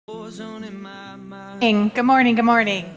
Good morning, good morning.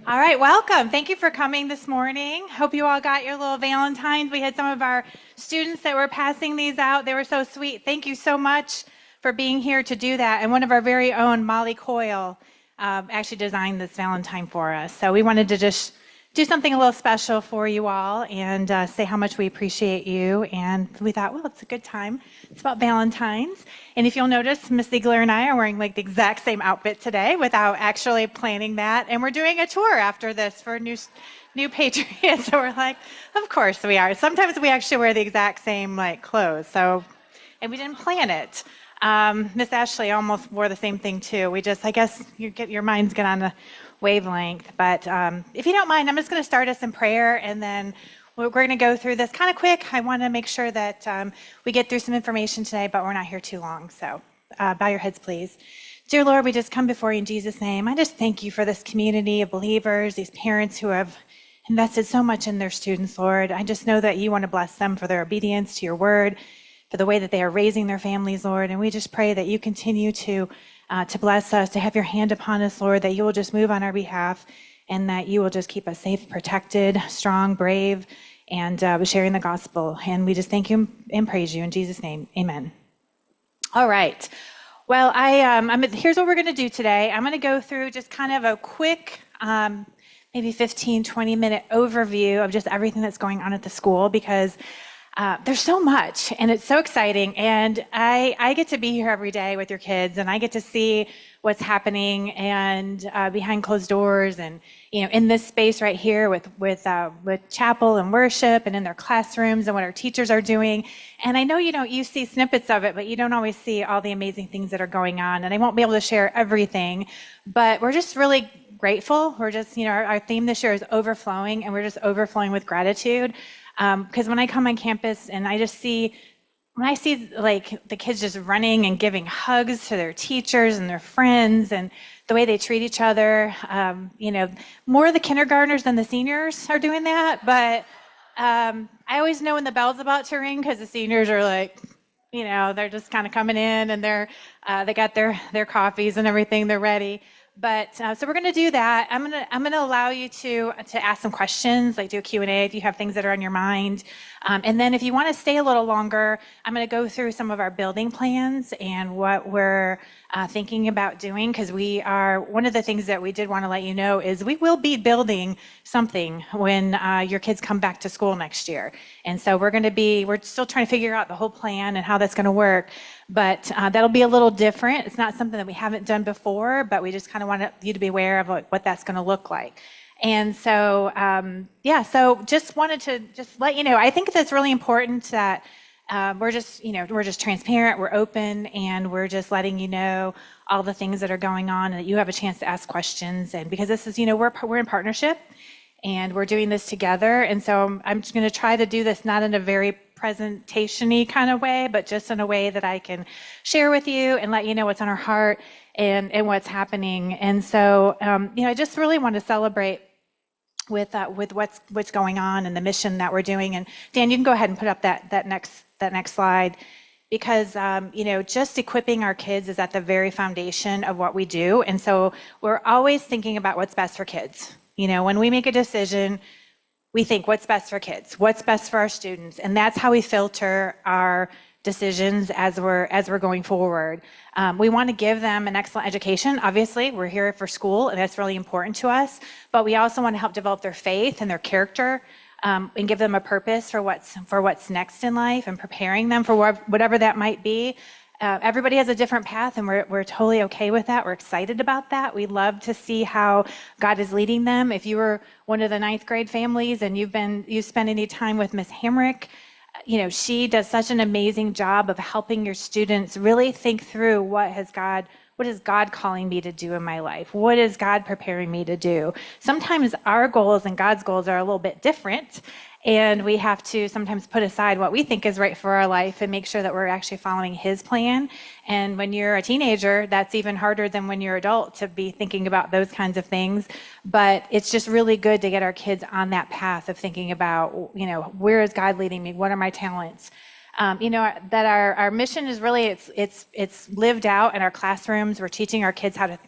All right, welcome. Thank you for coming this morning. Hope you all got your little Valentines. We had some of our students that were passing these out. They were so sweet. Thank you so much for being here to do that. And one of our very own, Molly Coyle, actually designed this Valentine for us. So we wanted to just do something a little special for you all and say how much we appreciate you. And we thought, well, it's a good time. It's about Valentine's. And if you'll notice, Miss Ziegler and I are wearing like the exact same outfit today without actually planning that. And we're doing a tour after this for New Patriots. So we're like, of course we are. Sometimes we actually wear the exact same like clothes. So, and we didn't plan it. Miss Ashley almost wore the same thing too. We just, I guess your minds get on a wavelength. But if you don't mind, I'm just going to start us in prayer, and then we're going to go through this kind of quick. I want to make sure that we get through some information today, but we're not here too long. So bow your heads, please. Dear Lord, we just come before you in Jesus' name. I just thank you for this community of believers, these parents who have invested so much in their students, Lord. I just know that you want to bless them for their obedience to your word, for the way that they are raising their families, Lord. And we just pray that you continue to bless us, to have your hand upon us, Lord, that you will just move on our behalf, and that you will just keep us safe, protected, strong, brave, and sharing the gospel. And we just thank you and praise you in Jesus' name. Amen. All right. Well, here's what we're going to do today. I'm going to go through just kind of a quick, maybe 15, 20-minute overview of just everything that's going on at the school, because there's so much, and it's so exciting. And I get to be here every day with your kids, and I get to see what's happening and behind closed doors, and in this space right here with chapel and worship, and in their classrooms, and what our teachers are doing. And I know you see snippets of it, but you don't always see all the amazing things that are going on. And I won't be able to share everything, but we're just really grateful. We're just our theme this year is overflowing, and we're just overflowing with gratitude. Because when I come on campus and when I see like the kids just running and giving hugs to their teachers and their friends, and the way they treat each other, more of the kindergartners than the seniors are doing that. But I always know when the bell's about to ring, because the seniors are like, they're just kind of coming in, and they got their coffees and everything, they're ready. But so we're going to do that. I'm going to allow you to ask some questions, like do a Q&A if you have things that are on your mind. And then if you want to stay a little longer, I'm going to go through some of our building plans and what we're thinking about doing, because one of the things that we did want to let you know is we will be building something when your kids come back to school next year. And so we're still trying to figure out the whole plan and how that's going to work. But that'll be a little different. It's not something that we haven't done before, but we just kind of want you to be aware of what that's going to look like. And so, so just wanted to just let you know, I think that's really important that we're just transparent, we're open, and we're just letting you know all the things that are going on, and that you have a chance to ask questions. And because this is, we're in partnership, and we're doing this together. And so I'm just going to try to do this not in a very presentation-y kind of way, but just in a way that I can share with you and let you know what's on our heart and what's happening. And so, I just really want to celebrate with what's going on and the mission that we're doing. And Dan, you can go ahead and put up that next slide, because just equipping our kids is at the very foundation of what we do. And so we're always thinking about what's best for kids. When we make a decision, we think what's best for kids, what's best for our students, and that's how we filter our decisions as we're going forward. We want to give them an excellent education. Obviously, we're here for school, and that's really important to us. But we also want to help develop their faith and their character, and give them a purpose for what's next in life, and preparing them for whatever that might be. Everybody has a different path, and we're totally okay with that. We're excited about that. We love to see how God is leading them. If you were one of the 9th grade families and you spent any time with Miss Hamrick, she does such an amazing job of helping your students really think through what is God calling me to do in my life? What is God preparing me to do? Sometimes our goals and God's goals are a little bit different, and we have to sometimes put aside what we think is right for our life and make sure that we're actually following his plan. And when you're a teenager, that's even harder than when you're adult to be thinking about those kinds of things. But it's just really good to get our kids on that path of thinking about, where is God leading me? What are my talents? that our mission is really it's lived out in our classrooms. We're teaching our kids how to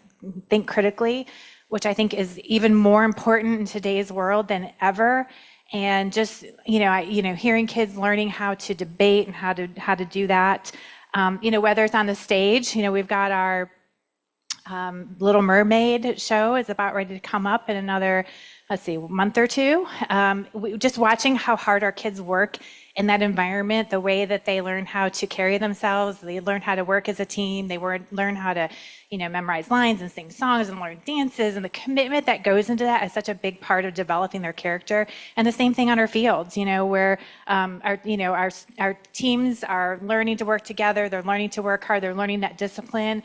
think critically, which I think is even more important in today's world than ever. And just hearing kids learning how to debate and how to do that. Whether it's on the stage, we've got our Little Mermaid show is about ready to come up in another, month or two. Just watching how hard our kids work in that environment, the way that they learn how to carry themselves, they learn how to work as a team, they learn how to, memorize lines and sing songs and learn dances, and the commitment that goes into that is such a big part of developing their character. And the same thing on our fields, where our teams are learning to work together, they're learning to work hard, they're learning that discipline.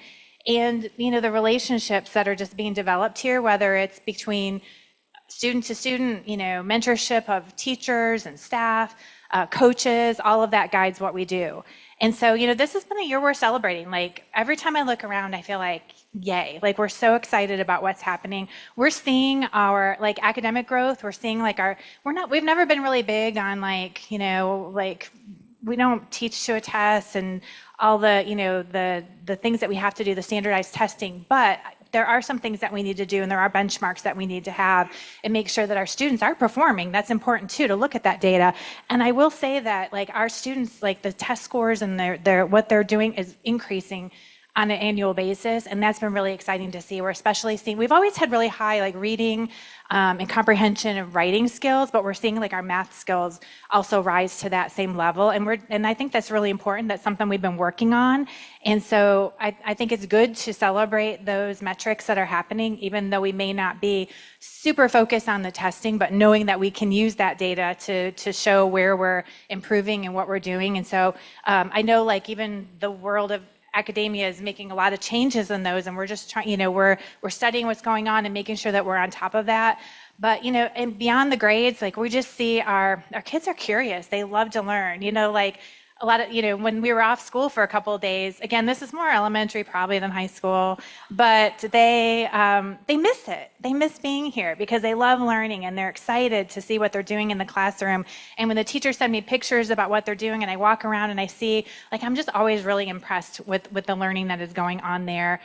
And, the relationships that are just being developed here, whether it's between student to student, mentorship of teachers and staff, coaches, all of that guides what we do. And so, this has been a year we're celebrating. Like, every time I look around, I feel like, yay, like we're so excited about what's happening. We're seeing our academic growth. We're seeing we've never been really big on we don't teach to a test and all the things that we have to do, the standardized testing, but there are some things that we need to do, and there are benchmarks that we need to have and make sure that our students are performing. That's important too, to look at that data. And I will say that our students, the test scores and their what they're doing is increasing on an annual basis, and that's been really exciting to see. We're especially seeing, we've always had really high reading and comprehension and writing skills, but we're seeing our math skills also rise to that same level, and I think that's really important. That's something we've been working on, and so I think it's good to celebrate those metrics that are happening, even though we may not be super focused on the testing, but knowing that we can use that data to show where we're improving and what we're doing. And so I know even the world of academia is making a lot of changes in those, and we're just trying, we're studying what's going on and making sure that we're on top of that. But and beyond the grades, we just see our kids are curious. They love to learn. A lot of, when we were off school for a couple of days, again, this is more elementary probably than high school, but they miss it. They miss being here because they love learning and they're excited to see what they're doing in the classroom. And when the teachers send me pictures about what they're doing and I walk around and I see, I'm just always really impressed with the learning that is going on there.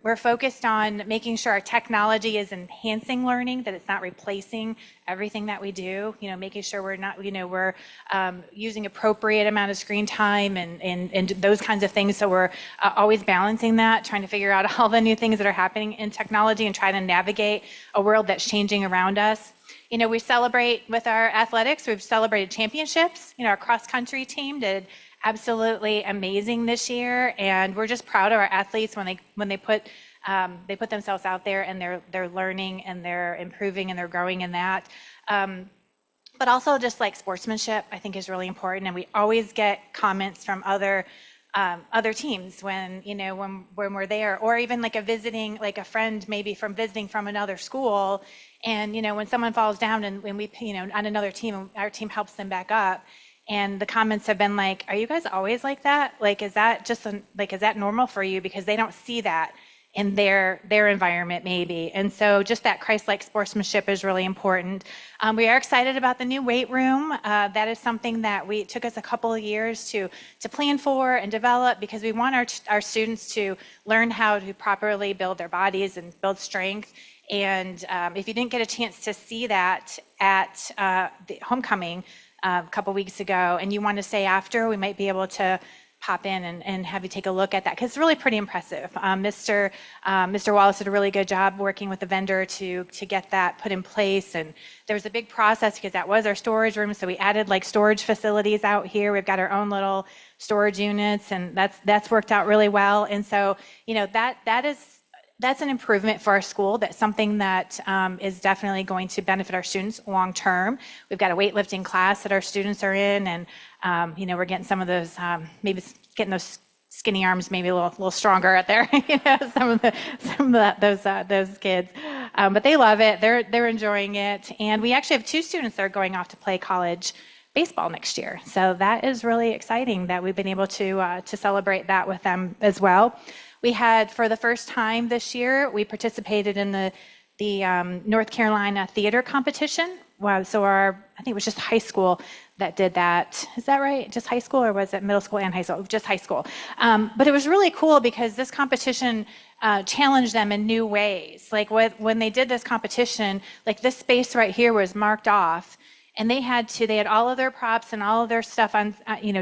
We're focused on making sure our technology is enhancing learning, that it's not replacing everything that we do, making sure we're not, we're using appropriate amount of screen time and those kinds of things. So we're always balancing that, trying to figure out all the new things that are happening in technology and try to navigate a world that's changing around us. We celebrate with our athletics. We've celebrated championships. Our cross-country team did absolutely amazing this year, and we're just proud of our athletes when they put themselves out there and they're learning and they're improving and they're growing in that. But also just sportsmanship, I think, is really important, and we always get comments from other teams when we're there, or even a friend maybe visiting from another school, and when someone falls down and when we on another team, our team helps them back up. And the comments have been are you guys always like that? Is that just is that normal for you? Because they don't see that in their environment maybe. And so just that Christ-like sportsmanship is really important. We are excited about the new weight room. That is something that took us a couple of years to plan for and develop, because we want our students to learn how to properly build their bodies and build strength. And if you didn't get a chance to see that at the homecoming a couple weeks ago, and you want to stay after, we might be able to pop in and have you take a look at that, because it's really pretty impressive. Mr. Wallace did a really good job working with the vendor to get that put in place, and there was a big process because that was our storage room, so we added storage facilities out here. We've got our own little storage units, and that's worked out really well. And so that's an improvement for our school. That's something that is definitely going to benefit our students long term. We've got a weightlifting class that our students are in, and we're getting some of those, maybe getting those skinny arms maybe a little stronger out there. Those kids, but they love it. They're enjoying it, and we actually have 2 students that are going off to play college baseball next year. So that is really exciting that we've been able to celebrate that with them as well. We had, for the first time this year, we participated in the North Carolina theater competition, wow, so I think it was just high school that did that. Is that right? Just high school, or was it middle school and high school? Just high school. But it was really cool because this competition challenged them in new ways. Like when they did this competition, like this space right here was marked off, and they had all of their props and all of their stuff on,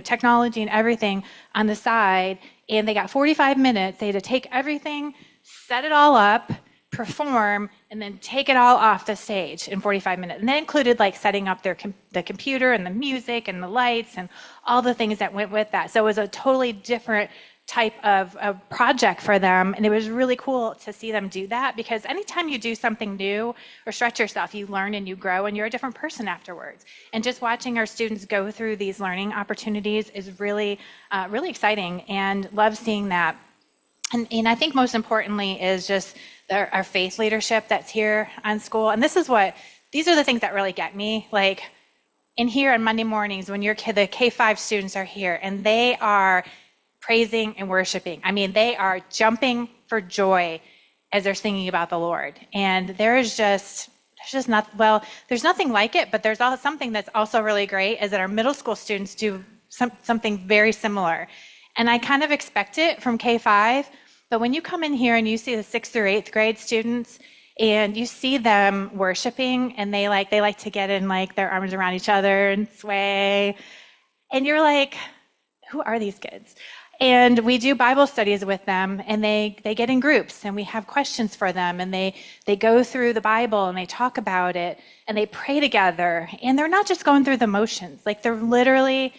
technology and everything on the side, and they got 45 minutes. They had to take everything, set it all up, perform, and then take it all off the stage in 45 minutes. And that included like setting up the computer and the music and the lights and all the things that went with that. So it was a totally different type of project for them. And it was really cool to see them do that, because anytime you do something new or stretch yourself, you learn and you grow and you're a different person afterwards. And just watching our students go through these learning opportunities is really, really exciting, and love seeing that. And I think most importantly is just our faith leadership that's here on school. And these are the things that really get me. Like in here on Monday mornings when the K-5 students are here and they are praising and worshiping. I mean, they are jumping for joy as they're singing about the Lord. And there's nothing like it, but there's also something that's also really great is that our middle school students do something very similar. And I kind of expect it from K-5, but when you come in here and you see the 6th through 8th grade students and you see them worshiping, and they like to get in like their arms around each other and sway, and you're like, who are these kids? And we do Bible studies with them, and they get in groups, and we have questions for them, and they go through the Bible and they talk about it and they pray together, and they're not just going through the motions, like they're literally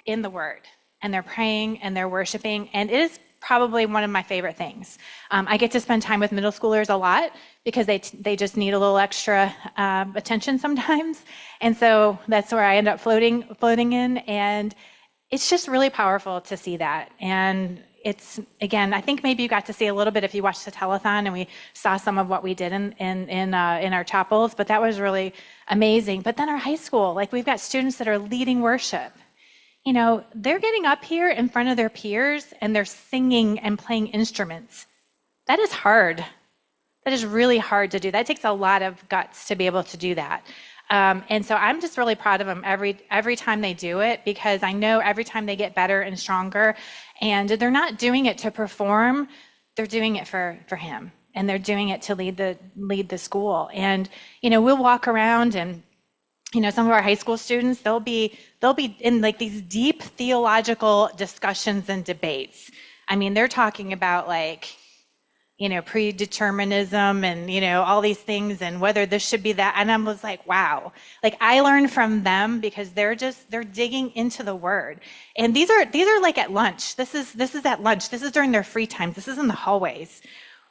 in the Word, and they're praying and they're worshiping, and it is probably one of my favorite things. I get to spend time with middle schoolers a lot because they just need a little extra attention sometimes, and so that's where I end up floating in, and it's just really powerful to see that. And it's, again, I think maybe you got to see a little bit if you watched the telethon, and we saw some of what we did in our chapels, but that was really amazing. But then our high school, like we've got students that are leading worship. They're getting up here in front of their peers and they're singing and playing instruments. That is hard. That is really hard to do. That takes a lot of guts to be able to do that. And so I'm just really proud of them every time they do it, because I know every time they get better and stronger, and they're not doing it to perform, they're doing it for him, and they're doing it to lead the school. And we'll walk around, and some of our high school students, they'll be in like these deep theological discussions and debates. I mean, they're talking about like predeterminism and, all these things, and whether this should be that. And I was like, wow, like I learned from them because they're digging into the Word. And these are like at lunch. This is at lunch. This is during their free times. This is in the hallways,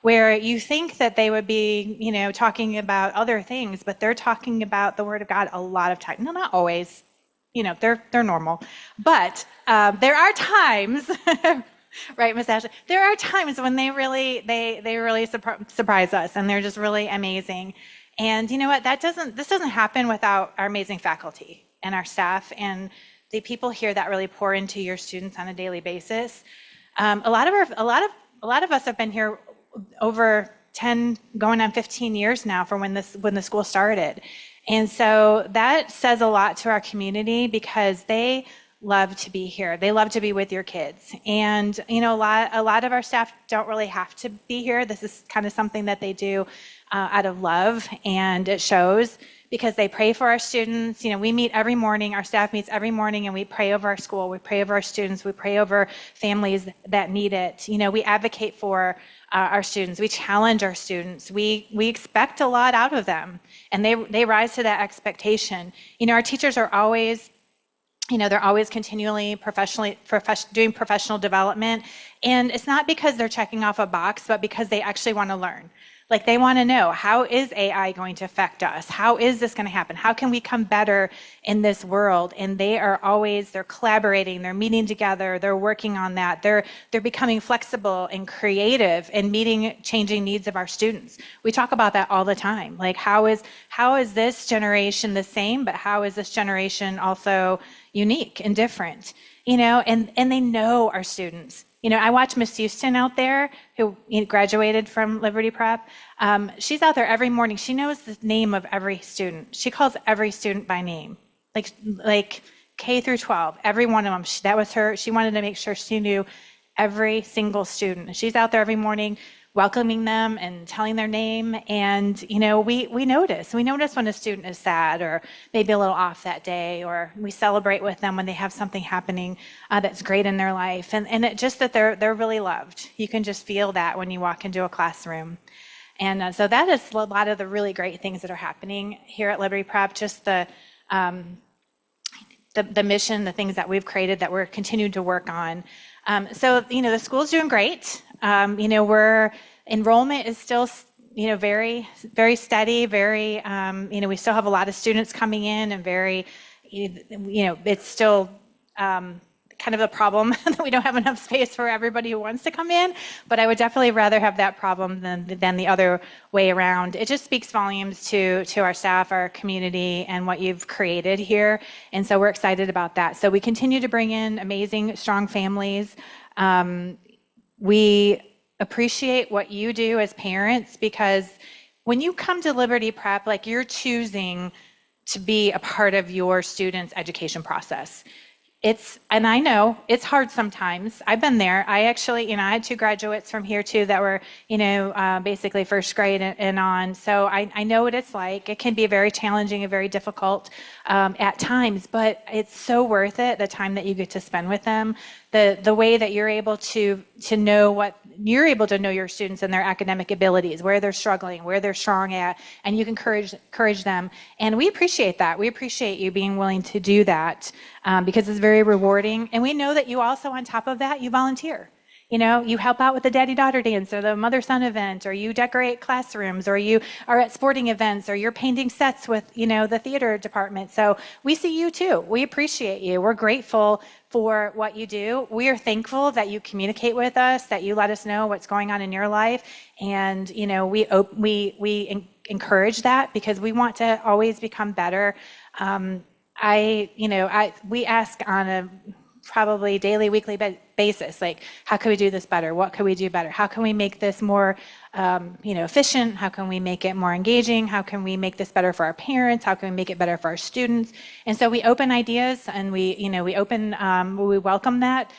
where you think that they would be, talking about other things, but they're talking about the Word of God a lot of times. No, not always. They're normal. But there are times right, Miss Ashley? There are times when they really surprise us, and they're just really amazing. And you know what? This doesn't happen without our amazing faculty and our staff and the people here that really pour into your students on a daily basis. A lot of us have been here over 10, going on 15 years now from when the school started, and so that says a lot to our community because they love to be here. They love to be with your kids. And, a lot of our staff don't really have to be here. This is kind of something that they do out of love, and it shows because they pray for our students. We meet every morning, our staff meets every morning, and we pray over our school, we pray over our students, we pray over families that need it. We advocate for our students, we challenge our students, we expect a lot out of them, and they rise to that expectation. Our teachers are always they're always continually doing professional development. And it's not because they're checking off a box, but because they actually want to learn. Like they want to know, how is AI going to affect us? How is this going to happen? How can we come better in this world? And they're collaborating, they're meeting together, they're working on that. They're becoming flexible and creative and meeting changing needs of our students. We talk about that all the time. Like how is this generation the same, but how is this generation also unique and different? And they know our students. I watch Miss Houston out there, who graduated from Liberty Prep. She's out there every morning. She knows the name of every student. She calls every student by name, like K through 12, every one of them. That was her. She wanted to make sure she knew every single student. She's out there every morning welcoming them and telling their name. And, we notice. We notice when a student is sad or maybe a little off that day, or we celebrate with them when they have something happening that's great in their life. And it just that they're really loved. You can just feel that when you walk into a classroom. And so that is a lot of the really great things that are happening here at Liberty Prep, just the mission, the things that we've created that we're continuing to work on. So the school's doing great. Enrollment is still, very, very steady, very, we still have a lot of students coming in, and very, it's still kind of a problem that we don't have enough space for everybody who wants to come in, but I would definitely rather have that problem than the other way around. It just speaks volumes to our staff, our community, and what you've created here, and so we're excited about that. So we continue to bring in amazing, strong families. We appreciate what you do as parents, because when you come to Liberty Prep, like, you're choosing to be a part of your students' education process. And I know it's hard sometimes. I've been there. I actually, I had 2 graduates from here too that were, basically first grade and on. So I know what it's like. It can be very challenging and very difficult at times, but it's so worth it, the time that you get to spend with them, the way that you're able to know your students and their academic abilities, where they're struggling, where they're strong at, and you can encourage them. And we appreciate that. We appreciate you being willing to do that, because it's very rewarding. And we know that you also, on top of that, you volunteer. You help out with the daddy-daughter dance or the mother-son event, or you decorate classrooms, or you are at sporting events, or you're painting sets with, the theater department. So we see you too. We appreciate you. We're grateful for what you do. We are thankful that you communicate with us, that you let us know what's going on in your life. And, we encourage that, because we want to always become better. We ask on a probably daily, weekly basis, like, how can we do this better? What can we do better? How can we make this more, efficient? How can we make it more engaging? How can we make this better for our parents? How can we make it better for our students? And so we open ideas, and we welcome that.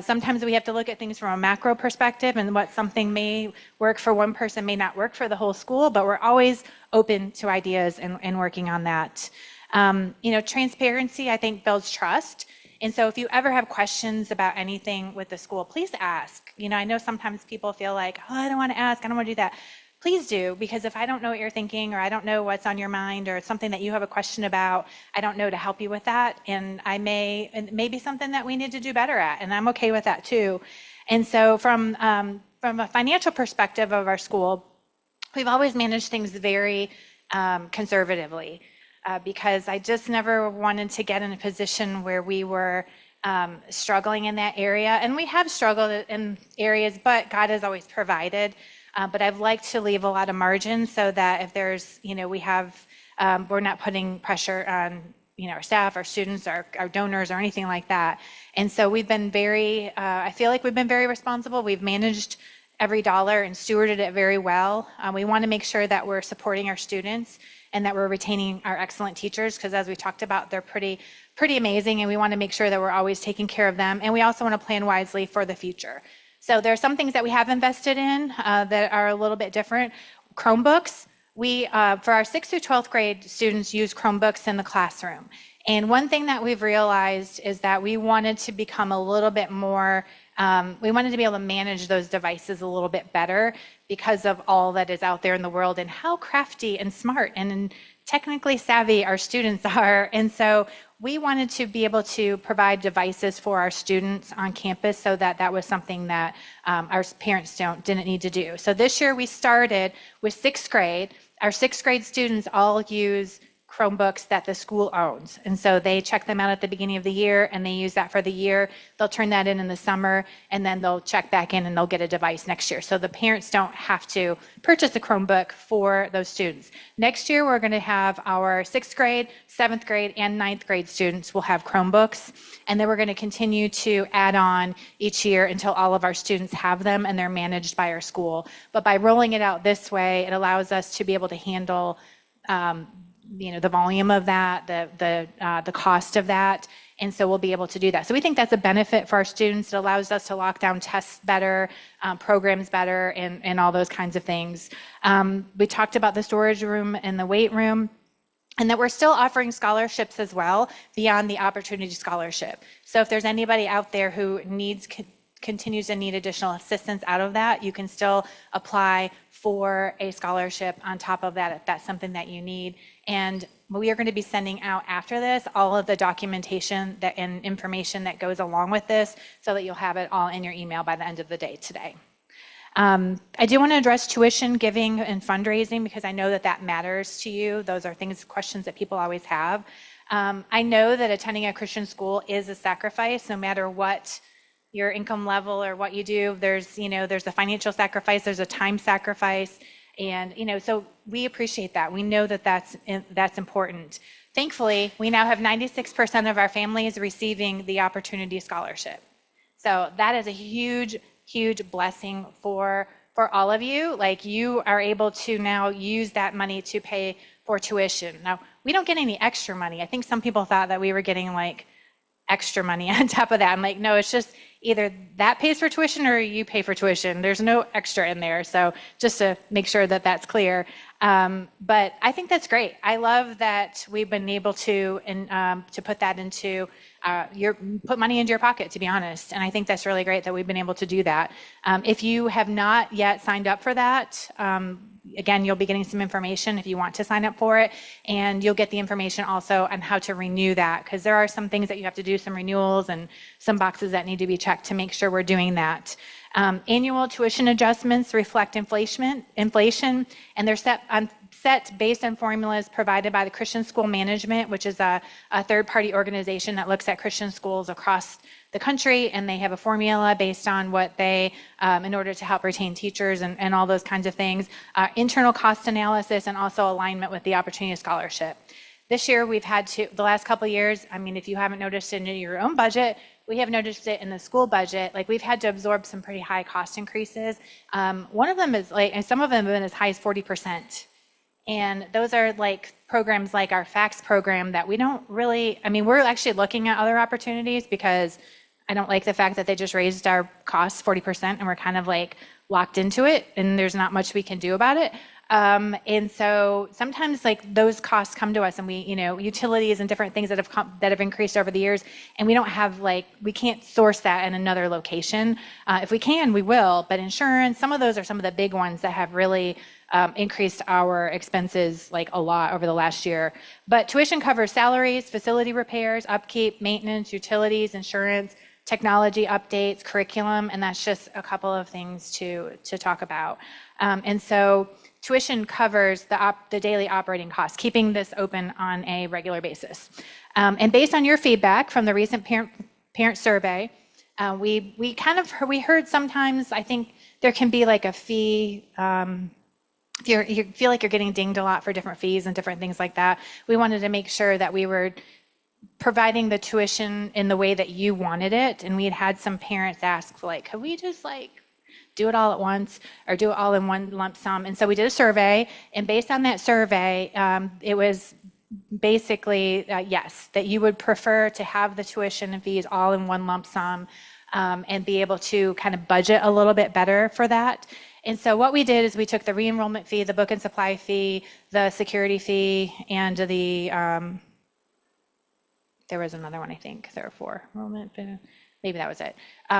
Sometimes we have to look at things from a macro perspective, and what something may work for one person may not work for the whole school, but we're always open to ideas and working on that. Transparency, I think, builds trust. And so if you ever have questions about anything with the school, please ask. I know sometimes people feel like, oh, I don't want to ask, I don't want to do that. Please do, because if I don't know what you're thinking, or I don't know what's on your mind, or something that you have a question about, I don't know to help you with that. And it may be something that we need to do better at, and I'm okay with that too. And so from a financial perspective of our school, we've always managed things very conservatively. Because I just never wanted to get in a position where we were struggling in that area. And we have struggled in areas, but God has always provided. But I've liked to leave a lot of margin, so that if there's, we're not putting pressure on, our staff, our students, our donors, or anything like that. And so we've been I feel like we've been very responsible. We've managed every dollar and stewarded it very well. We want to make sure that we're supporting our students, and that we're retaining our excellent teachers, because as we talked about, they're pretty amazing, and we want to make sure that we're always taking care of them. And we also want to plan wisely for the future. So there are some things that we have invested in that are a little bit different. Chromebooks, we, for our 6th through 12th grade students, use Chromebooks in the classroom. And one thing that we've realized is that we wanted to become a little bit more, we wanted to be able to manage those devices a little bit better, because of all that is out there in the world, and how crafty and smart and technically savvy our students are. And so we wanted to be able to provide devices for our students on campus, so that was something that our parents didn't need to do. So this year we started with 6th grade. Our 6th grade students all use Chromebooks that the school owns. And so they check them out at the beginning of the year and they use that for the year. They'll turn that in the summer and then they'll check back in and they'll get a device next year. So the parents don't have to purchase a Chromebook for those students. Next year, we're going to have our 6th grade, 7th grade, and 9th grade students will have Chromebooks. And then we're going to continue to add on each year until all of our students have them and they're managed by our school. But by rolling it out this way, it allows us to be able to handle the volume of that, the cost of that, and so we'll be able to do that. So we think that's a benefit for our students. It allows us to lock down tests better, programs better, and all those kinds of things. We talked about the storage room and the weight room, and that we're still offering scholarships as well beyond the Opportunity Scholarship. So if there's anybody out there who continues to need additional assistance out of that, you can still apply for a scholarship on top of that if that's something that you need. And we are going to be sending out after this all of the documentation and information that goes along with this so that you'll have it all in your email by the end of the day today. I do want to address tuition, giving, and fundraising because I know that matters to you. Those are questions that people always have. I know that attending a Christian school is a sacrifice, no matter what your income level or what you do. There's a financial sacrifice, there's a time sacrifice, and so we appreciate that. We know that that's important. Thankfully, we now have 96% of our families receiving the Opportunity Scholarship. So that is a huge blessing for all of you. Like, you are able to now use that money to pay for tuition. Now, we don't get any extra money. I think some people thought that we were getting like extra money on top of that. I'm like, no, it's just either that pays for tuition or you pay for tuition. There's no extra in there. So just to make sure that that's clear. But I think that's great. I love that we've been able to put that into put money into your pocket, to be honest. And I think that's really great that we've been able to do that. If you have not yet signed up for that, again, you'll be getting some information if you want to sign up for it, and you'll get the information also on how to renew that, because there are some things that you have to do, some renewals and some boxes that need to be checked to make sure we're doing that. Annual tuition adjustments reflect inflation, and they're set based on formulas provided by the Christian School Management, which is a third-party organization that looks at Christian schools across the country, and they have a formula based on what they, in order to help retain teachers and all those kinds of things, internal cost analysis, and also alignment with the Opportunity Scholarship. This year, we've had to, the last couple of years, I mean, if you haven't noticed it in your own budget, we have noticed it in the school budget. Like, we've had to absorb some pretty high cost increases. One of them is and some of them have been as high as 40%. And those are like programs like our FACS program that we don't really, we're actually looking at other opportunities because I don't like the fact that they just raised our costs 40% and we're kind of like locked into it and there's not much we can do about it. And so sometimes like those costs come to us and we, utilities and different things that have increased over the years, and we don't have we can't source that in another location. If we can, we will, but insurance, some of those are some of the big ones that have really increased our expenses like a lot over the last year. But tuition covers salaries, facility repairs, upkeep, maintenance, utilities, insurance, technology updates, curriculum, and that's just a couple of things to talk about. And so tuition covers the daily operating costs, keeping this open on a regular basis. And based on your feedback from the recent parent survey, we heard sometimes, I think there can be like a fee, if you feel like you're getting dinged a lot for different fees and different things like that. We wanted to make sure that we were providing the tuition in the way that you wanted it. And we had some parents ask, could we just do it all at once or do it all in one lump sum? And so we did a survey, and based on that survey, it was basically yes, that you would prefer to have the tuition and fees all in one lump sum, and be able to kind of budget a little bit better for that. And so what we did is we took the re-enrollment fee, the book and supply fee, the security fee, and the there was another one, I think, there were 4 enrollment, maybe that was it.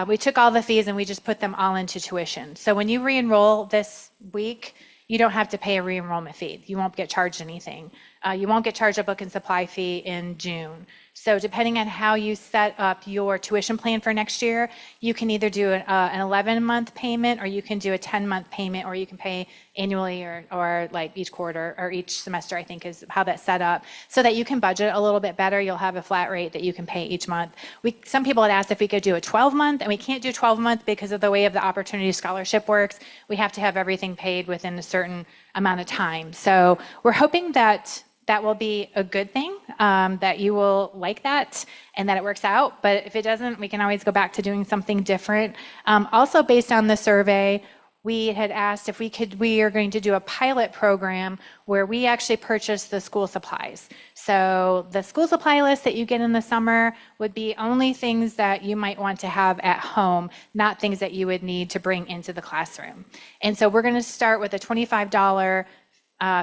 We took all the fees and we just put them all into tuition. So when you re-enroll this week, you don't have to pay a re-enrollment fee. You won't get charged anything. You won't get charged a book and supply fee in June. So depending on how you set up your tuition plan for next year, you can either do an 11-month payment, or you can do a 10-month payment, or you can pay annually or like each quarter or each semester, I think is how that's set up, so that you can budget a little bit better. You'll have a flat rate that you can pay each month. Some people had asked if we could do a 12-month, and we can't do 12-month because of the way of the Opportunity Scholarship works. We have to have everything paid within a certain amount of time. So we're hoping that will be a good thing, that you will like that and that it works out. But if it doesn't, we can always go back to doing something different. Also, based on the survey, we had asked if we are going to do a pilot program where we actually purchase the school supplies. So the school supply list that you get in the summer would be only things that you might want to have at home, not things that you would need to bring into the classroom. And so we're going to start with a $25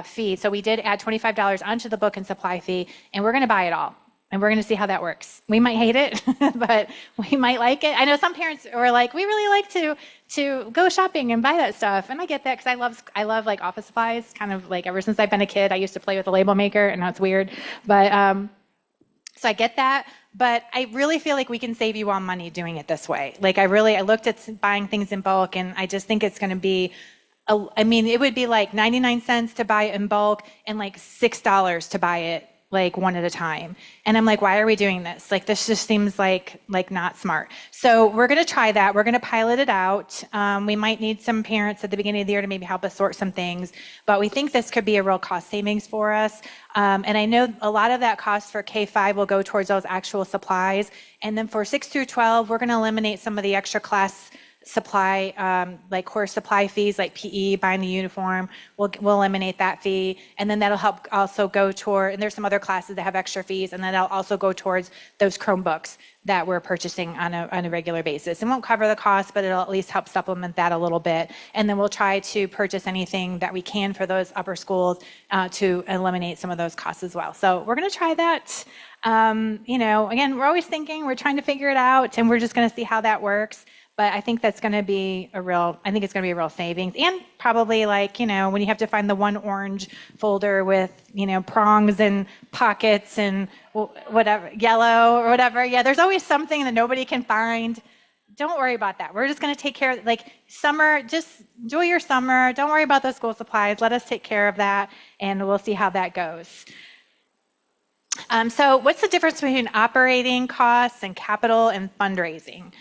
fee. So we did add $25 onto the book and supply fee, and we're going to buy it all. And we're going to see how that works. We might hate it, but we might like it. I know some parents are like, we really like to go shopping and buy that stuff. And I get that, because I love like office supplies, kind of like ever since I've been a kid. I used to play with a label maker, and now it's weird. But so I get that. But I really feel like we can save you all money doing it this way. Like I looked at buying things in bulk, and I just think it's going to be it would be like 99 cents to buy it in bulk and like $6 to buy it like one at a time. And I'm like, why are we doing this? Like, this just seems like not smart. So we're going to try that. We're going to pilot it out. We might need some parents at the beginning of the year to maybe help us sort some things, but we think this could be a real cost savings for us. And I know a lot of that cost for K-5 will go towards those actual supplies. And then for 6 through 12, we're going to eliminate some of the extra class supply, like course supply fees, like PE, buying the uniform. We'll eliminate that fee, and then that'll help also go toward, and there's some other classes that have extra fees, and then that'll also go towards those Chromebooks that we're purchasing on a regular basis. It won't cover the cost, but it'll at least help supplement that a little bit. And then we'll try to purchase anything that we can for those upper schools to eliminate some of those costs as well. So we're going to try that. Again, we're always thinking, we're trying to figure it out, and we're just going to see how that works. But I think that's going to be a real savings. And probably when you have to find the one orange folder with, prongs and pockets and whatever, yellow or whatever. Yeah, there's always something that nobody can find. Don't worry about that. We're just going to take care of, summer, just enjoy your summer. Don't worry about those school supplies. Let us take care of that, and we'll see how that goes. So what's the difference between operating costs and capital and fundraising?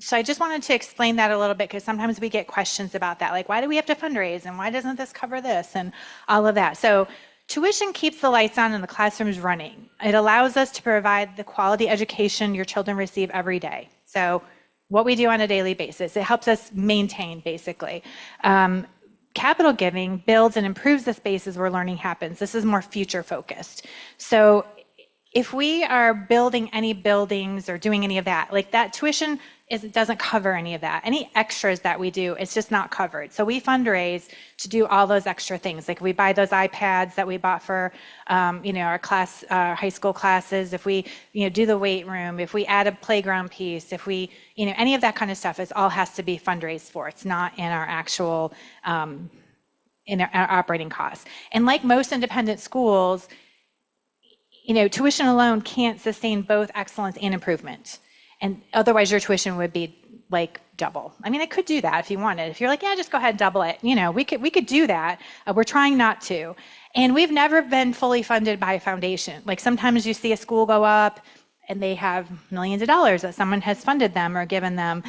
So I just wanted to explain that a little bit, because sometimes we get questions about that, like, why do we have to fundraise, and why doesn't this cover this, and all of that. So tuition keeps the lights on and the classrooms running. It allows us to provide the quality education your children receive every day. So what we do on a daily basis, it helps us maintain, basically. Capital giving builds and improves the spaces where learning happens. This is more future focused. So if we are building any buildings or doing any of that, like that tuition doesn't cover any of that. Any extras that we do, it's just not covered. So we fundraise to do all those extra things. Like we buy those iPads that we bought for, our high school classes. If we, do the weight room, if we add a playground piece, if we, any of that kind of stuff, it all has to be fundraised for. It's not in our actual, in our operating costs. And like most independent schools, tuition alone can't sustain both excellence and improvement. And otherwise your tuition would be like double. I mean, I could do that if you wanted. If you're like, yeah, just go ahead and double it. We could do that. We're trying not to. And we've never been fully funded by a foundation. Like sometimes you see a school go up and they have millions of dollars that someone has funded them or given them,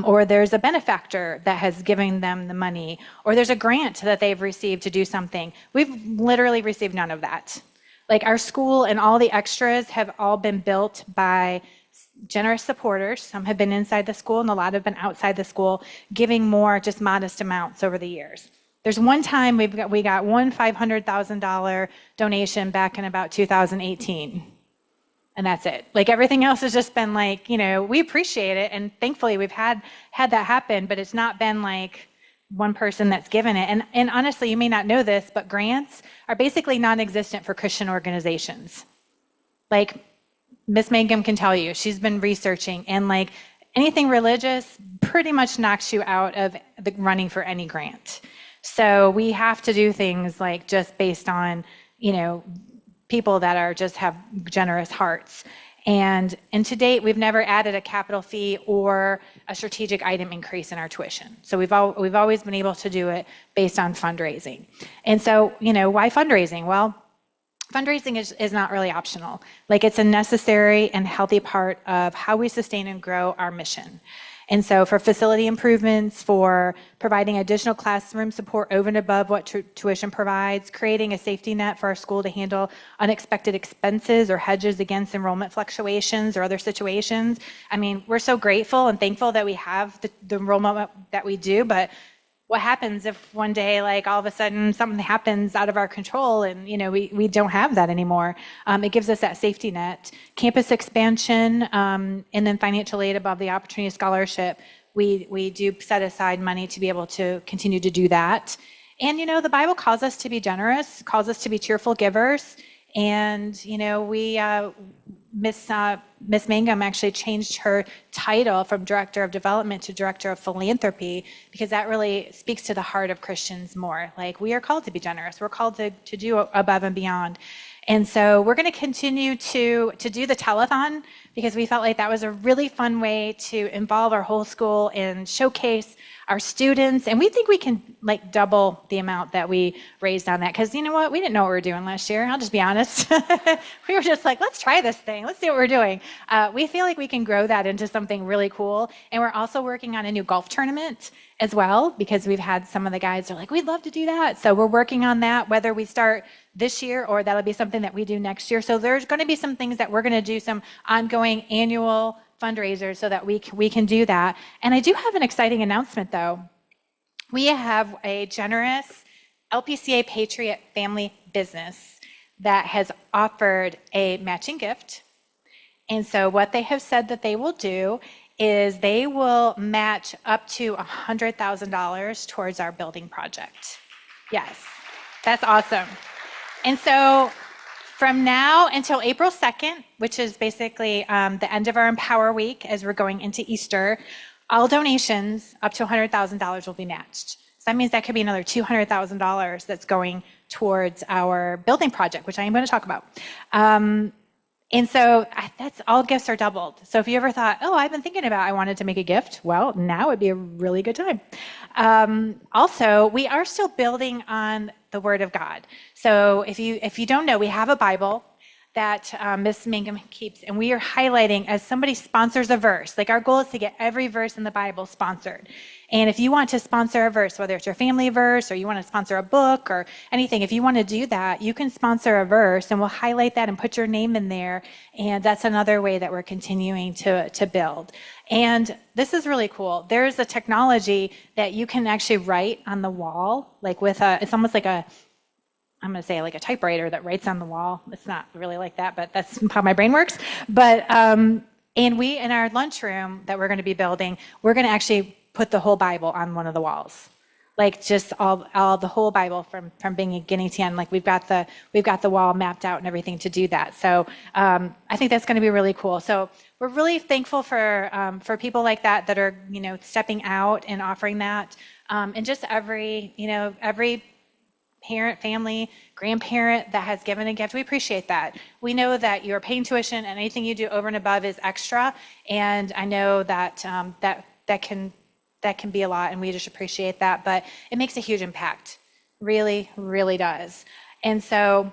or there's a benefactor that has given them the money, or there's a grant that they've received to do something. We've literally received none of that. Like our school and all the extras have all been built by generous supporters. Some have been inside the school and a lot have been outside the school, giving more, just modest amounts over the years. There's one time we got one $500,000 donation back in about 2018. And that's it. Like everything else has just been like, we appreciate it. And thankfully we've had that happen, but it's not been like one person that's given it. And honestly, you may not know this, but grants are basically non-existent for Christian organizations. Like Miss Mangum can tell you, she's been researching, and like anything religious pretty much knocks you out of the running for any grant. So we have to do things like just based on, people that are just have generous hearts. And to date, we've never added a capital fee or a strategic item increase in our tuition. So we've always been able to do it based on fundraising. And so, why fundraising? Well, fundraising is not really optional. Like, it's a necessary and healthy part of how we sustain and grow our mission. And so for facility improvements, for providing additional classroom support over and above what tuition provides, creating a safety net for our school to handle unexpected expenses or hedges against enrollment fluctuations or other situations. I mean, we're so grateful and thankful that we have the enrollment that we do, but what happens if one day, like, all of a sudden something happens out of our control and, we don't have that anymore? It gives us that safety net. Campus expansion, and then financial aid above the Opportunity Scholarship. We do set aside money to be able to continue to do that. And, the Bible calls us to be generous, calls us to be cheerful givers. And, Miss Mangum actually changed her title from Director of Development to Director of Philanthropy, because that really speaks to the heart of Christians more. Like, we are called to be generous. We're called to do above and beyond. And so we're going to continue to do the telethon, because we felt like that was a really fun way to involve our whole school and showcase our students. And we think we can double the amount that we raised on that, because you know what? We didn't know what we were doing last year. I'll just be honest. We were just like, let's try this thing. Let's see what we're doing. We feel like we can grow that into something really cool. And we're also working on a new golf tournament as well, because we've had some of the guys are like, we'd love to do that. So we're working on that, whether we start this year or that'll be something that we do next year. So there's going to be some things that we're going to do, some ongoing annual fundraisers, so that we can do that. And I do have an exciting announcement, though. We have a generous LPCA Patriot family business that has offered a matching gift. And so what they have said that they will do is they will match up to $100,000 towards our building project. Yes, that's awesome. And so from now until April 2nd, which is basically the end of our Empower Week as we're going into Easter, all donations up to $100,000 will be matched. So that means that could be another $200,000 that's going towards our building project, which I am going to talk about. And so that's all gifts are doubled. So if you ever thought, oh, I've been thinking about, I wanted to make a gift, well, now would be a really good time. Also, we are still building on the Word of God. So if you don't know, we have a Bible that Miss Mangum keeps, and we are highlighting as somebody sponsors a verse. Like, our goal is to get every verse in the Bible sponsored. And if you want to sponsor a verse, whether it's your family verse or you want to sponsor a book or anything, if you want to do that, you can sponsor a verse, and we'll highlight that and put your name in there. And that's another way that we're continuing to build. And this is really cool. There's a technology that you can actually write on the wall, like with it's almost like I'm going to say like a typewriter that writes on the wall. It's not really like that, but that's how my brain works. But, and we, in our lunchroom that we're going to be building, we're going to actually put the whole Bible on one of the walls. Like, just all the whole Bible from beginning to end. Like, we've got the wall mapped out and everything to do that. So I think that's going to be really cool. So we're really thankful for people like that are, stepping out and offering that. And just every parent, family, grandparent that has given a gift, we appreciate that. We know that you're paying tuition, and anything you do over and above is extra. And I know that that can be a lot, and we just appreciate that. But it makes a huge impact, really, really does. And so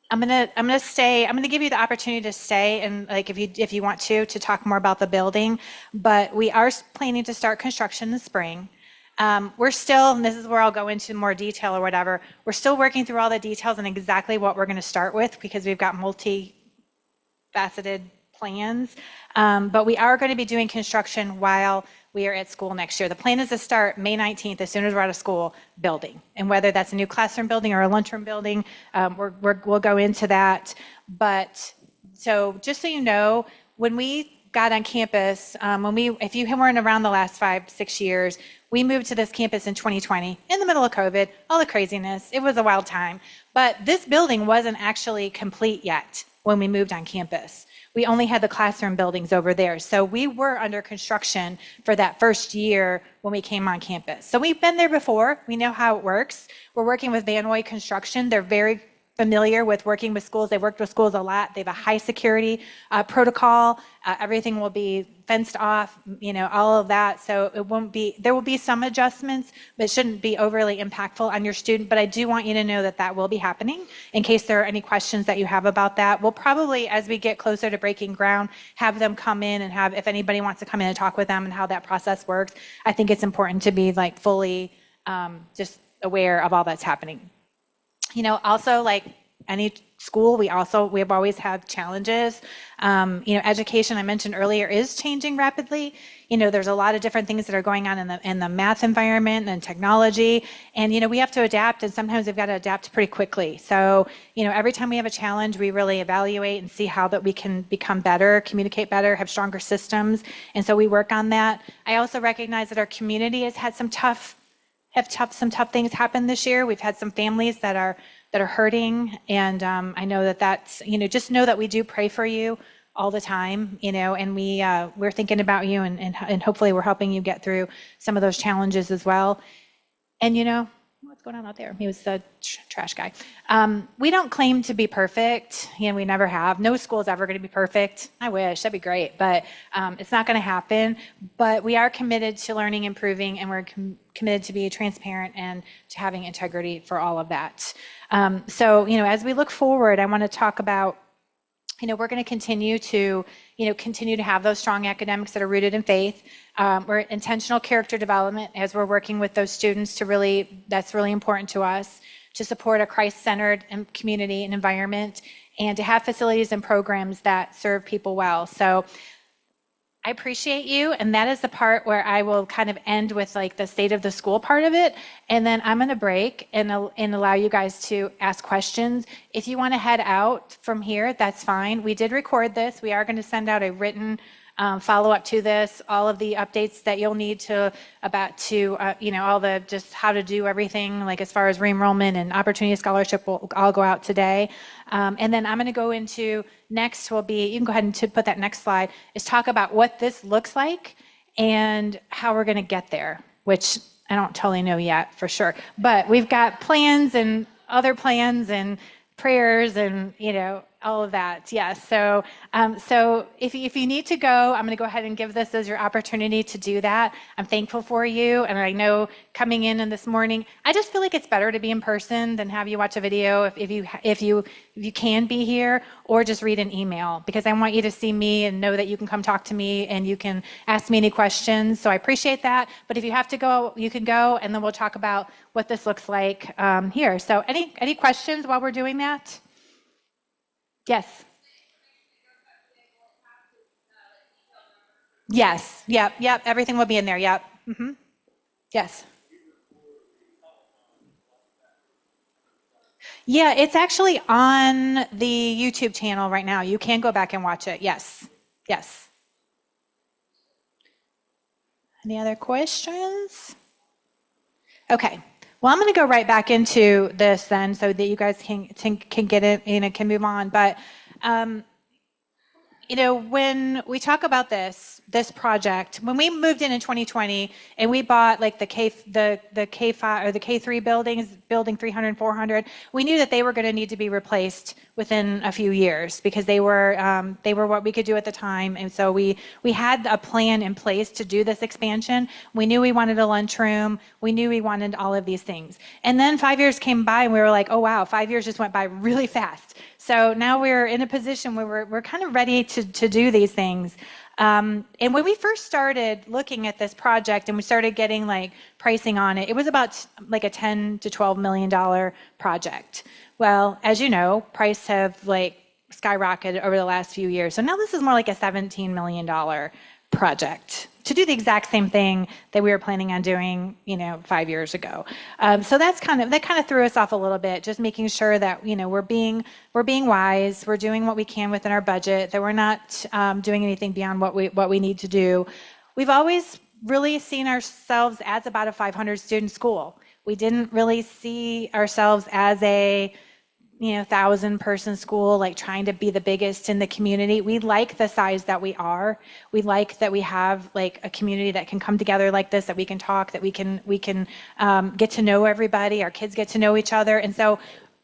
I'm gonna give you the opportunity to stay, and like if you want to talk more about the building. But we are planning to start construction in the spring. We're still, and this is where I'll go into more detail or whatever, we're still working through all the details and exactly what we're going to start with, because we've got multifaceted plans. But we are going to be doing construction while we are at school next year. The plan is to start May 19th, as soon as we're out of school, building. And whether that's a new classroom building or a lunchroom building, we'll go into that. But so just so you know, when we got on campus, if you weren't around the last 5-6 years, we moved to this campus in 2020, in the middle of COVID, all the craziness. It was a wild time. But this building wasn't actually complete yet when we moved on campus. we only had the classroom buildings over there. So we were under construction for that first year when we came on campus. So we've been there before. We know how it works. We're working with Van Noy Construction. They're very familiar with working with schools. They've worked with schools a lot. They have a high security protocol. Everything will be fenced off, all of that. So there will be some adjustments, but it shouldn't be overly impactful on your student. But I do want you to know that that will be happening. In case there are any questions that you have about that, we'll probably, as we get closer to breaking ground, have them come in and if anybody wants to come in and talk with them and how that process works. I think it's important to be fully just aware of all that's happening. Also like any school, we have always had challenges. Education, I mentioned earlier, is changing rapidly. There's a lot of different things that are going on in the math environment and technology. And, we have to adapt, and sometimes we've got to adapt pretty quickly. So, every time we have a challenge, we really evaluate and see how that we can become better, communicate better, have stronger systems. And so we work on that. I also recognize that our community has had some tough things happen this year. We've had some families that are hurting, and I know that's just know that we do pray for you all the time, and we're thinking about you, and hopefully we're helping you get through some of those challenges as well. And what's going on out there? He was the trash guy. We don't claim to be perfect, we never have. No school is ever going to be perfect. I wish, that'd be great, but it's not going to happen. But we are committed to learning, improving, and we're committed to be transparent and to having integrity for all of that. So, as we look forward, I want to talk about, we're going to continue to have those strong academics that are rooted in faith. We're intentional character development as we're working with those students that's really important to us, to support a Christ-centered community and environment, and to have facilities and programs that serve people well. So I appreciate you, and that is the part where I will kind of end with the state of the school part of it, and then I'm going to break and allow you guys to ask questions. If you want to head out from here, that's fine. We did record this. We are going to send out a written follow-up to this, all of the updates that you'll need all the just how to do everything, as far as re-enrollment and opportunity scholarship will all go out today. And then I'm going to go into next will be, you can go ahead and put that next slide, is talk about what this looks like and how we're going to get there, which I don't totally know yet for sure. But we've got plans and other plans and prayers and, all of that. Yes. So if you need to go, I'm going to go ahead and give this as your opportunity to do that. I'm thankful for you. And I know coming in this morning, I just feel like it's better to be in person than have you watch a video if you can be here, or just read an email, because I want you to see me and know that you can come talk to me and you can ask me any questions. So I appreciate that. But if you have to go, you can go, and then we'll talk about what this looks like here. So any questions while we're doing that? Yes. Yes. Yep. Everything will be in there. Yep. Mm-hmm. Yes. Yeah, it's actually on the YouTube channel right now. You can go back and watch it. Yes. Yes. Any other questions? Okay. Well, I'm going to go right back into this then, so that you guys can get it, can move on. But when we talk about this project, when we moved in 2020 and we bought the K5 or the K3 buildings, building 300 and 400, we knew that they were going to need to be replaced within a few years, because they were what we could do at the time. And so we had a plan in place to do this expansion. We knew we wanted a lunchroom. We knew we wanted all of these things. And then 5 years came by and we were like, oh wow, 5 years just went by really fast. So now we're in a position where we're kind of ready to do these things. And when we first started looking at this project and we started getting pricing on it, it was about a $10 to $12 million project. Well, as you know, prices have skyrocketed over the last few years. So now this is more like a $17 million project to do the exact same thing that we were planning on doing, 5 years ago. So that kind of threw us off a little bit, just making sure that, we're being wise, we're doing what we can within our budget, that we're not doing anything beyond what we need to do. We've always really seen ourselves as about a 500 student school. We didn't really see ourselves as a 1,000-person school, like trying to be the biggest in the community. We like the size that we are. We like that we have like a community that can come together like this, that we can talk, that we can get to know everybody. Our kids get to know each other, and so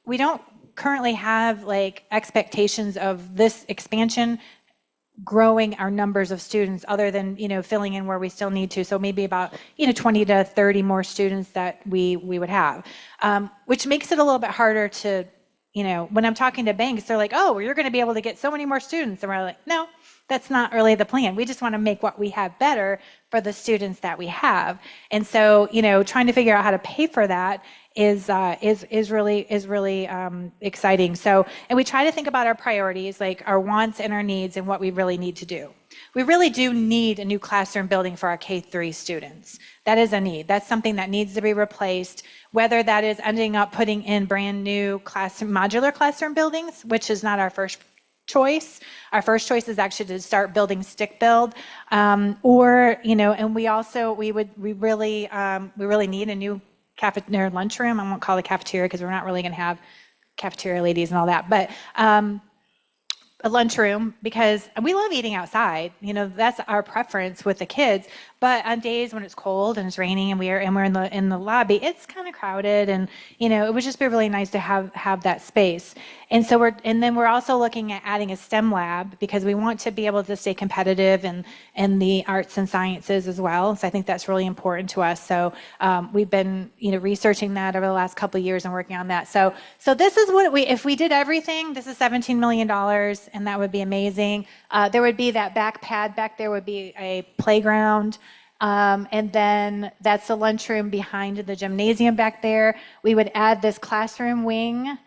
we don't currently have like expectations of this expansion growing our numbers of students other than filling in where we still need to, so maybe about 20 to 30 more students that we would have, which makes it a little bit harder to when I'm talking to banks, they're like, oh, well, you're going to be able to get so many more students, and we're like, no, that's not really the plan. We just want to make what we have better for the students that we have. And so trying to figure out how to pay for that is really exciting. So, and we try to think about our priorities, like our wants and our needs, and what we really need to do. We really do need a new classroom building for our K-3 students. That is a need. That's something that needs to be replaced, whether that is ending up putting in brand new modular classroom buildings, which is not our first choice. Our first choice is actually to start building stick build, and we really need a new cafeteria lunchroom. I won't call it cafeteria because we're not really going to have cafeteria ladies and all that, but a lunchroom, because we love eating outside. That's our preference with the kids. But on days when it's cold and it's raining and we're in the lobby, it's kind of crowded, and it would just be really nice to have that space. And so we're also looking at adding a STEM lab, because we want to be able to stay competitive in the arts and sciences as well. So I think that's really important to us. So we've been researching that over the last couple of years and working on that. So this is what if we did everything, this is $17 million, and that would be amazing. There would be that back pad back there, would be a playground. And then that's the lunchroom behind the gymnasium back there. We would add this classroom wing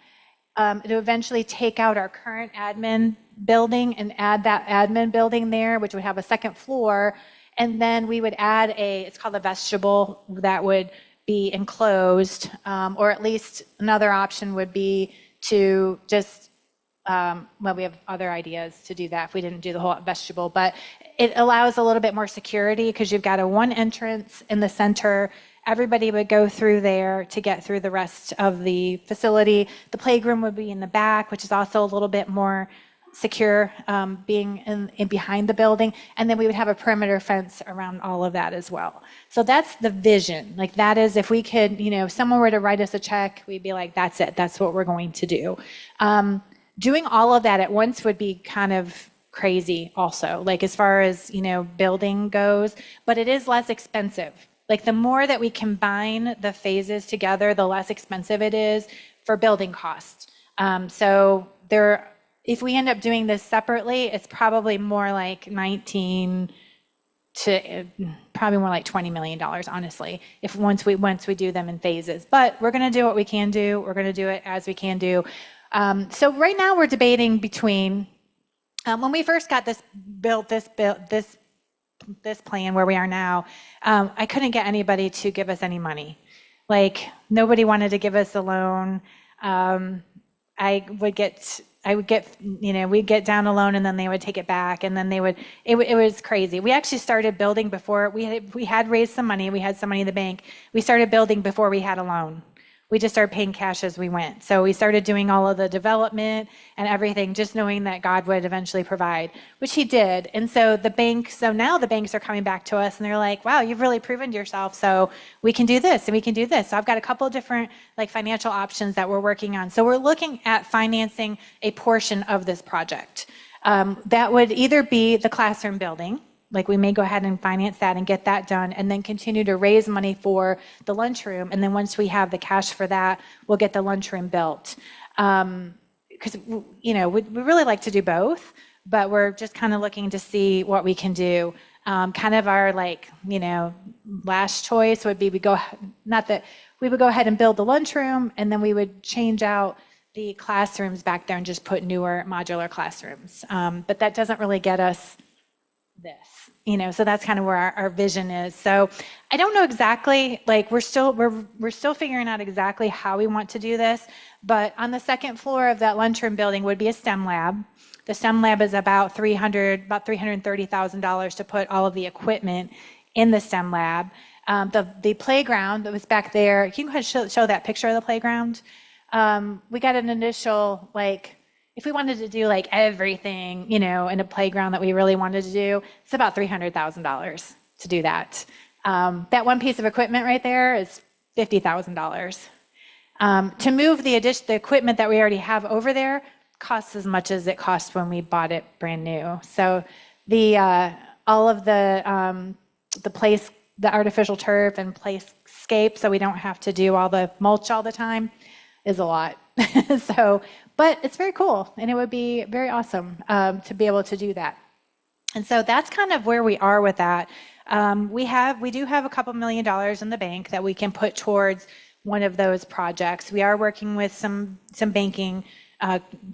to eventually take out our current admin building and add that admin building there, which would have a second floor. And then we would add it's called a vestibule that would be enclosed, or at least another option would be to just we have other ideas to do that if we didn't do the whole vestibule, but it allows a little bit more security because you've got a one entrance in the center. Everybody would go through there to get through the rest of the facility. The playground would be in the back, which is also a little bit more secure, being in behind the building. And then we would have a perimeter fence around all of that as well. So that's the vision. Like that is, if we could, if someone were to write us a check, we'd be like, that's it. That's what we're going to do. Doing all of that at once would be kind of crazy also, like as far as, building goes, but it is less expensive. Like the more that we combine the phases together, the less expensive it is for building costs. If we end up doing this separately, it's probably more like 19 to probably more like $20 million, honestly, if once we do them in phases. But we're going to do what we can do. We're going to do it as we can do. So right now we're debating between when we first got this plan where we are now, I couldn't get anybody to give us any money. Like nobody wanted to give us a loan. We'd get down a loan and then they would take it back, and then it was crazy. We actually started building before we had raised some money. We had some money in the bank. We started building before we had a loan. We just started paying cash as we went. So we started doing all of the development and everything, just knowing that God would eventually provide, which he did. And so now the banks are coming back to us and they're like, wow, you've really proven yourself. So we can do this and we can do this. So I've got a couple of different financial options that we're working on. So we're looking at financing a portion of this project. That would either be the classroom building. Like we may go ahead and finance that and get that done, and then continue to raise money for the lunchroom. And then once we have the cash for that, we'll get the lunchroom built. Because we really like to do both, but we're just kind of looking to see what we can do. Kind of our last choice would be we would go ahead and build the lunchroom, and then we would change out the classrooms back there and just put newer modular classrooms. But that doesn't really get us this, so that's kind of where our vision is. So I don't know exactly, we're still figuring out exactly how we want to do this, but on the second floor of that lunchroom building would be a STEM lab. The STEM lab is about $330,000 to put all of the equipment in the STEM lab. The playground that was back there, you can go ahead and show that picture of the playground. We got an initial, like, if we wanted to do like everything, in a playground that we really wanted to do, it's about $300,000 to do that. That one piece of equipment right there is $50,000. To move the equipment that we already have over there costs as much as it cost when we bought it brand new. So the all of the artificial turf and playscape, so we don't have to do all the mulch all the time, is a lot. So, but it's very cool, and it would be very awesome to be able to do that. And so that's kind of where we are with that. We do have a couple $1 million in the bank that we can put towards one of those projects. We are working with some banking,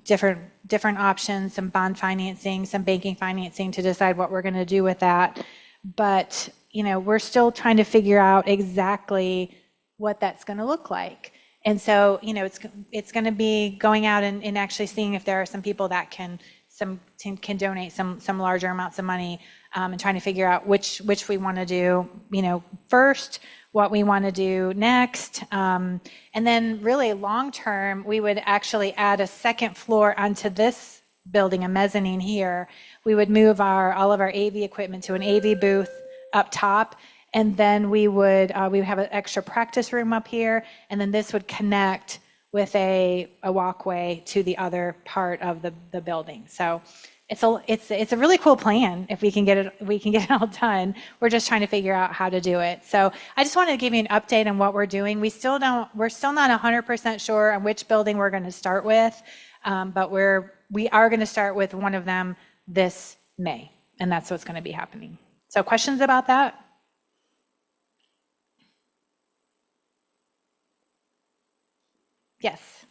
different options, some bond financing, some banking financing to decide what we're going to do with that. But we're still trying to figure out exactly what that's going to look like. And so it's going to be going out and actually seeing if there are some people that can donate some larger amounts of money, and trying to figure out which we want to do first, what we want to do next, and then really long term we would actually add a second floor onto this building, a mezzanine here. We would move all of our AV equipment to an AV booth up top, and then we would have an extra practice room up here, and then this would connect with a walkway to the other part of the building. So it's a really cool plan if we can get it all done. We're just trying to figure out how to do it. So I just wanted to give you an update on what we're doing. We're still not 100% sure on which building we're going to start with, but we are going to start with one of them this May, and that's what's going to be happening. So questions about that? Yes.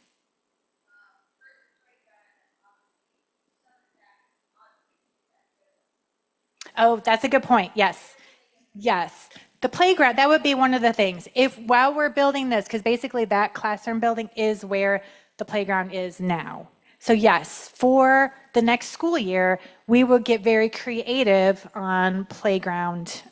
Oh, that's a good point. Yes. Yes. The playground, that would be one of the things. If while we're building this, because basically that classroom building is where the playground is now. So yes, for the next school year, we will get very creative on playground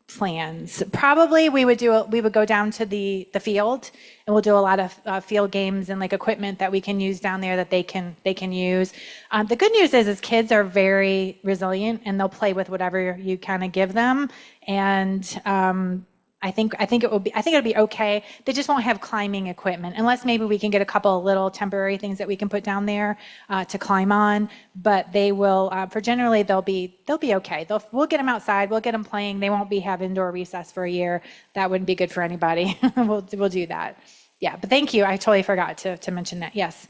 plans. Probably we would go down to the field, and we'll do a lot of field games and like equipment that we can use down there that they can use. The good news is kids are very resilient, and they'll play with whatever you kind of give them. And I think it'll be okay. They just won't have climbing equipment unless maybe we can get a couple of little temporary things that we can put down there to climb on. But they will, for generally, they'll be okay. We'll get them outside. We'll get them playing. They won't have indoor recess for a year. That wouldn't be good for anybody. We'll do that. Yeah. But thank you. I totally forgot to mention that. Yes.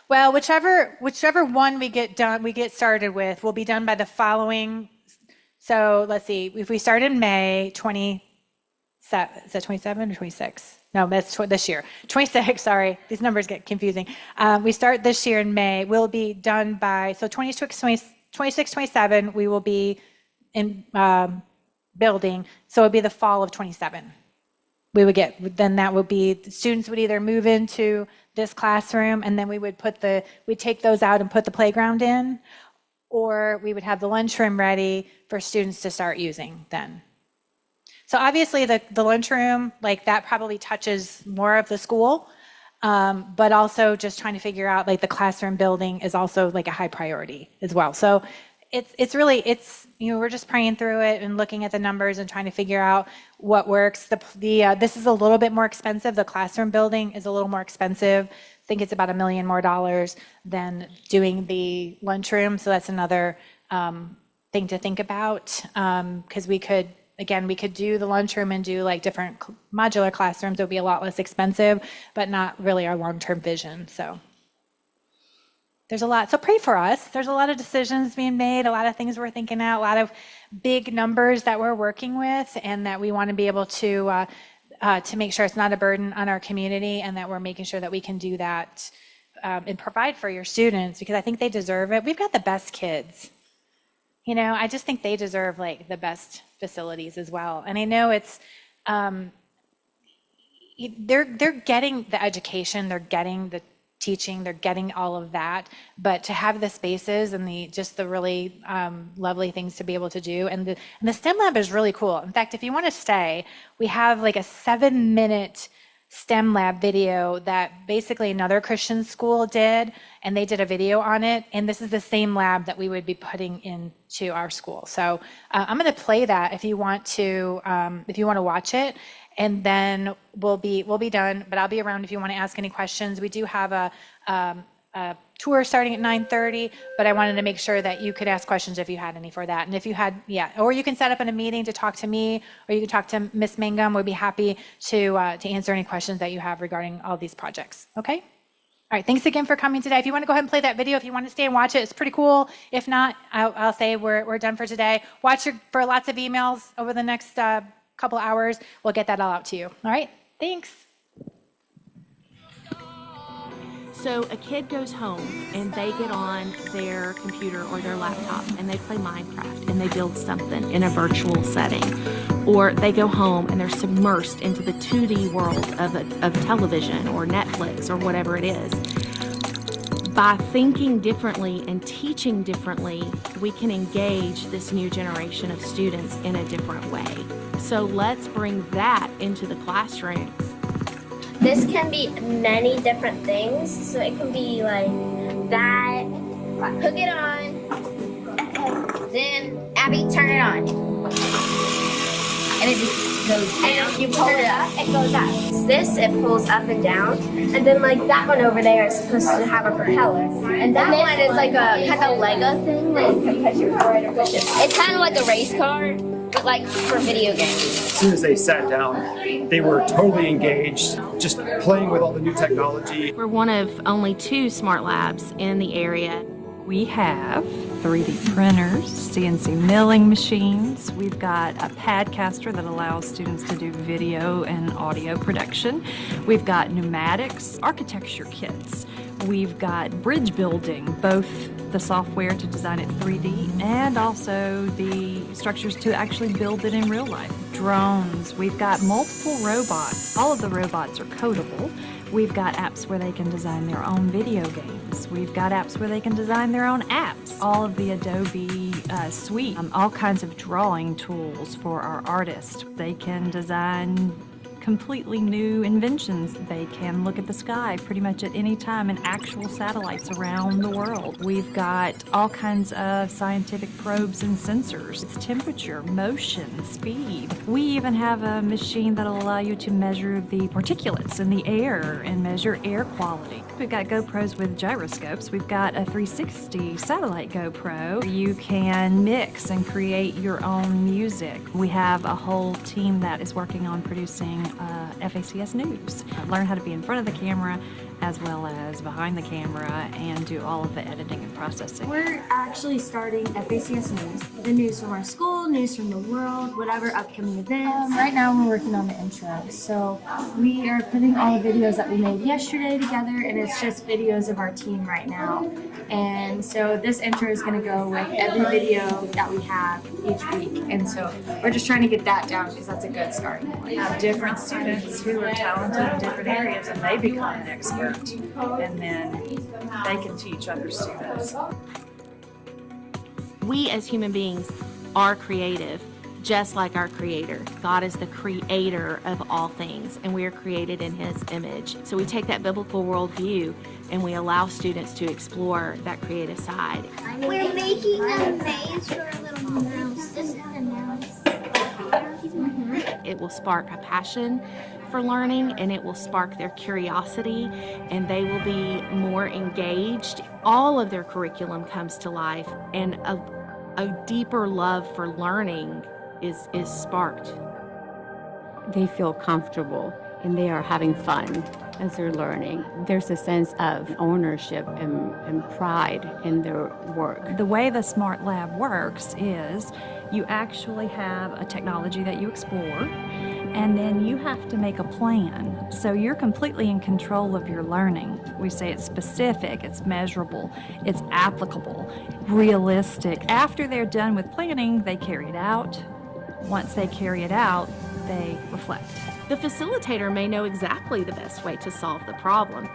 Well, whichever one we get started with, will be done by the following. So let's see, if we start in May 27, is that 27 or 26? No, that's this year. 26, sorry, these numbers get confusing. We start this year in May, we'll be done by, so 26, 27, we will be in building, so it'll be the fall of 27. Then that would be, the students would either move into this classroom, and then we'd take those out and put the playground in, or we would have the lunchroom ready for students to start using then. So obviously the lunchroom, like that probably touches more of the school, but also just trying to figure out like the classroom building is also like a high priority as well. So it's really, we're just praying through it and looking at the numbers and trying to figure out what works. This is a little bit more expensive. The classroom building is a little more expensive. I think it's about $1 million more than doing the lunchroom. So that's another thing to think about, because we could do the lunchroom and do like different modular classrooms. It would be a lot less expensive, but not really our long-term vision. So there's a lot. So pray for us. There's a lot of decisions being made, a lot of things we're thinking out, a lot of big numbers that we're working with, and that we want to be able to make sure it's not a burden on our community, and that we're making sure that we can do that and provide for your students, because I think they deserve it. We've got the best kids. I just think they deserve like the best facilities as well. And I know it's they're getting the education, they're getting the teaching, they're getting all of that, but to have the spaces and the really lovely things to be able to do, and the STEM lab is really cool. In fact, if you want to stay, we have like a 7-minute STEM lab video that basically another Christian school did, and they did a video on it, and this is the same lab that we would be putting into our school. So I'm going to play that if you want to watch it, and then we'll be done. But I'll be around if you want to ask any questions. We do have a tour starting at 9:30, but I wanted to make sure that you could ask questions if you had any for that. And if you had, or you can set up in a meeting to talk to me, or you can talk to Miss Mangum. We'd be happy to answer any questions that you have regarding all these projects. Okay? All right, thanks again for coming today. If you want to go ahead and play that video, if you want to stay and watch it, it's pretty cool. If not, I'll say we're done for today. Watch for lots of emails over the next couple hours. We'll get that all out to you. All right, thanks. So a kid goes home and they get on their computer or their laptop and they play Minecraft and they build something in a virtual setting. Or they go home and they're submersed into the 2D world of television or Netflix or whatever it is. By thinking differently and teaching differently, we can engage this new generation of students in a different way. So let's bring that into the classroom. This can be many different things. So it can be like that, hook it on, then Abby, turn it on. And it just goes down. And you pull it up, it goes up. This, it pulls up and down. And then like that one over there is supposed to have a propeller. And that one is like a kind of Lego thing that you can push it forward or push it. It's kind of like a race car, but like for video games. As soon as they sat down, they were totally engaged, just playing with all the new technology. We're one of only 2 smart labs in the area. We have 3D printers, CNC milling machines. We've got a padcaster that allows students to do video and audio production. We've got pneumatics, architecture kits. We've got bridge building, both the software to design it 3D and also the structures to actually build it in real life. Drones. We've got multiple robots. All of the robots are codable. We've got apps where they can design their own video games. We've got apps where they can design their own apps. All of the Adobe suite, all kinds of drawing tools for our artists. They can design completely new inventions. They can look at the sky pretty much at any time and actual satellites around the world. We've got all kinds of scientific probes and sensors. It's temperature, motion, speed. We even have a machine that'll allow you to measure the particulates in the air and measure air quality. We've got GoPros with gyroscopes. We've got a 360 satellite GoPro. You can mix and create your own music. We have a whole team that is working on producing FACS News. Learn how to be in front of the camera as well as behind the camera and do all of the editing and processing. We're actually starting FACS News, the news from our school, news from the world, whatever upcoming events. Right now we're working on the intro, so we are putting all the videos that we made yesterday together, and it's just videos of our team right now. And so this intro is going to go with every video that we have each week, and so we're just trying to get that down because that's a good starting point. We have different students who are talented in different areas and they become an expert, and then they can teach other students. We as human beings are creative, just like our Creator. God is the creator of all things, and we are created in His image. So we take that biblical worldview and we allow students to explore that creative side. We're making a maze for a little mouse. This is a mouse. It will spark a passion for learning, and it will spark their curiosity, and they will be more engaged. All of their curriculum comes to life, and a deeper love for learning is sparked. They feel comfortable and they are having fun as they're learning. There's a sense of ownership and pride in their work. The way the Smart Lab works is you actually have a technology that you explore, and then you have to make a plan. So you're completely in control of your learning. We say it's specific, it's measurable, it's applicable, realistic. After they're done with planning, they carry it out. Once they carry it out, they reflect. The facilitator may know exactly the best way to solve the problem,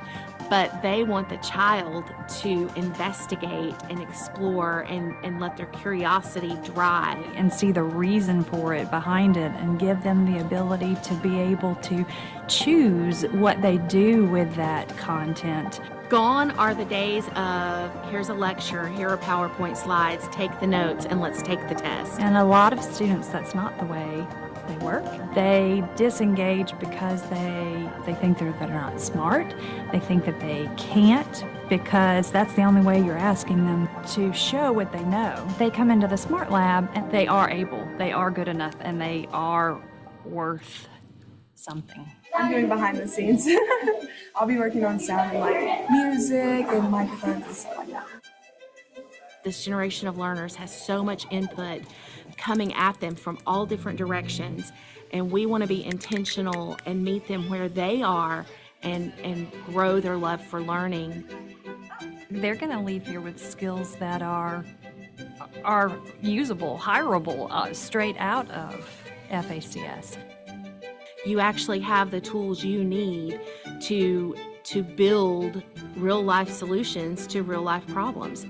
but they want the child to investigate and explore and let their curiosity drive. And see the reason for it behind it and give them the ability to be able to choose what they do with that content. Gone are the days of here's a lecture, here are PowerPoint slides, take the notes, and let's take the test. And a lot of students, that's not the way they work. They disengage because they think they're not smart. They think that they can't because that's the only way you're asking them to show what they know. They come into the Smart Lab and they are able, they are good enough, and they are worth something. I'm doing behind the scenes. I'll be working on sound and like music and microphones and stuff like that. This generation of learners has so much input coming at them from all different directions, and we want to be intentional and meet them where they are and grow their love for learning. They're going to leave here with skills that are usable, hireable, straight out of FACS. You actually have the tools you need to build real life solutions to real life problems.